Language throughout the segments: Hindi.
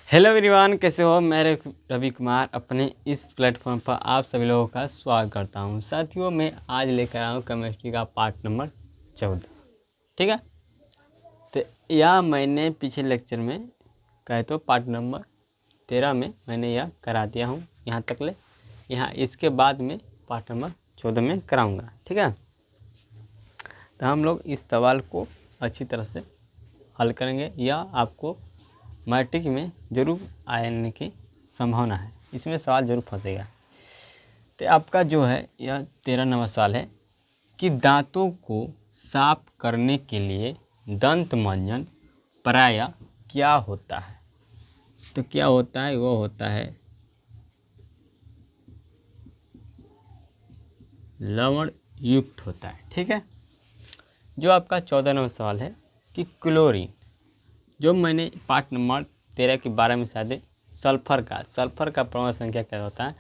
हेलो एवरीवन, कैसे हो। मैं रवि कुमार अपने इस प्लेटफॉर्म पर आप सभी लोगों का स्वागत करता हूं। साथियों, मैं आज लेकर आया हूँ केमिस्ट्री का पार्ट नंबर 14। ठीक है, तो यह मैंने पिछले लेक्चर में कहे तो पार्ट नंबर 13 में मैंने यह करा दिया हूँ यहाँ तक ले। यहाँ इसके बाद में पार्ट नंबर 14 में कराऊँगा। ठीक है, तो हम लोग इस सवाल को अच्छी तरह से हल करेंगे। यह आपको मैट्रिक में जरूर आने की संभावना है, इसमें सवाल जरूर फंसेगा। तो आपका जो है यह 13 नंबर सवाल है कि दांतों को साफ करने के लिए दंत मंजन प्रायः क्या होता है। तो क्या होता है, वो होता है लवण युक्त होता है। ठीक है, जो आपका 14 नंबर सवाल है कि क्लोरीन, जो मैंने पार्ट नंबर 13 के 12 में शायद सल्फर का परमाणु संख्या क्या होता है,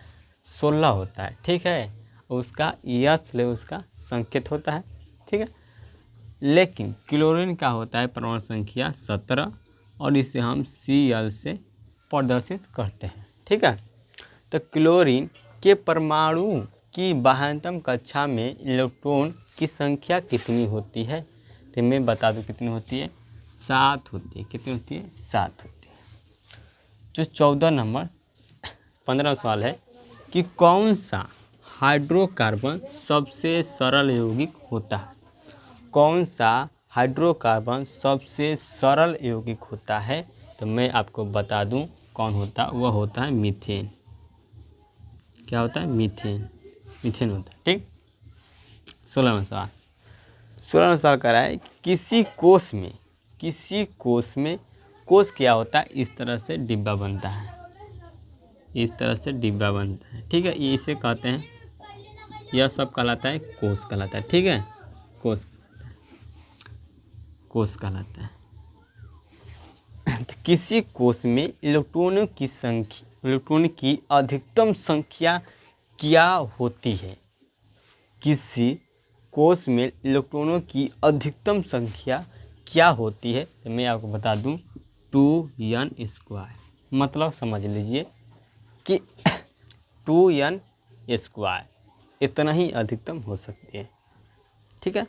16 होता है। ठीक है, उसका यश ले उसका संकेत होता है। ठीक है, लेकिन क्लोरीन का होता है परमाणु संख्या 17 और इसे हम Cl से प्रदर्शित करते हैं। ठीक है, तो क्लोरीन के परमाणु की बाह्यतम कक्षा में इलेक्ट्रॉन की संख्या कितनी होती है, तो मैं बता दूं कितनी होती है, 7 होती है। कितनी होती है, 7 होती है। जो 14 नंबर 15 सवाल है कि कौन सा हाइड्रोकार्बन सबसे सरल यौगिक होता है। कौन सा हाइड्रोकार्बन सबसे सरल यौगिक होता है, तो मैं आपको बता दूं कौन होता है, वह होता है मीथेन। क्या होता है, मीथेन होता है। ठीक, 16वां सवाल कर रहा है किसी कोष में कोष क्या होता है, इस तरह से डिब्बा बनता है, इस तरह से डिब्बा बनता है। ठीक है, ये इसे कहते हैं, यह सब कहलाता है कोष कहलाता है। ठीक है, कोष कहलाता है। तो किसी कोष में इलेक्ट्रॉनों की अधिकतम संख्या क्या होती है। किसी कोष में इलेक्ट्रॉनों की अधिकतम संख्या क्या होती है, तो मैं आपको बता दूं 2n²। मतलब समझ लीजिए कि 2n² इतना ही अधिकतम हो सकती है। ठीक है,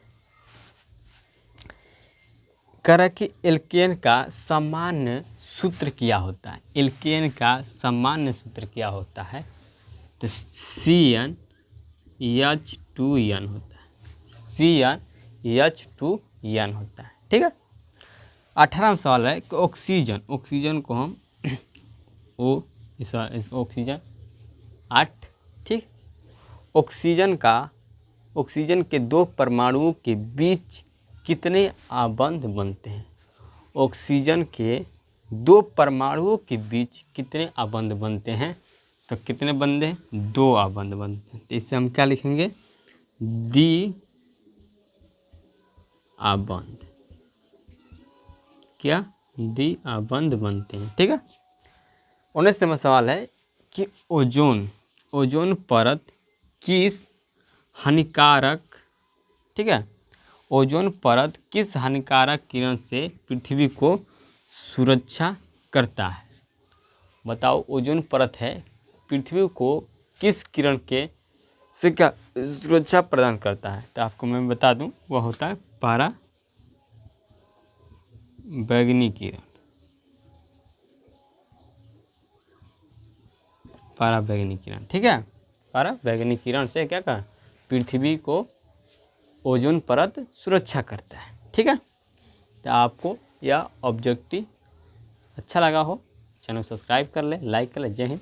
कह कि एल्केन का सामान्य सूत्र क्या होता है। एल्केन का सामान्य सूत्र क्या होता है, तो CnH2n होता है। CnH2n होता है। ठीक है, 18वां सवाल है कि ऑक्सीजन को हम इस ऑक्सीजन 8। ठीक, ऑक्सीजन के दो परमाणुओं के बीच कितने आबंध बनते हैं। ऑक्सीजन के दो परमाणुओं के बीच कितने आबंध बनते हैं, तो कितने बनते हैं, 2 आबंध बनते हैं। तो इससे हम क्या लिखेंगे, डी आबंध। क्या, डी आबंध बनते हैं। ठीक है, 19 नंबर सवाल है कि ओजोन परत किस हानिकारक, ठीक है, ओजोन परत किस हानिकारक किरण से पृथ्वी को सुरक्षा करता है। बताओ, ओजोन परत है, पृथ्वी को किस किरण के से क्या सुरक्षा प्रदान करता है, तो आपको मैं बता दूं वह होता है पराबैंगनी किरण। पराबैंगनी किरण, ठीक है, पराबैंगनी किरण से क्या कहा, पृथ्वी को ओजोन परत सुरक्षा करता है। ठीक है, तो आपको यह ऑब्जेक्टिव अच्छा लगा हो, चैनल सब्सक्राइब कर ले, लाइक कर ले। जय हिंद।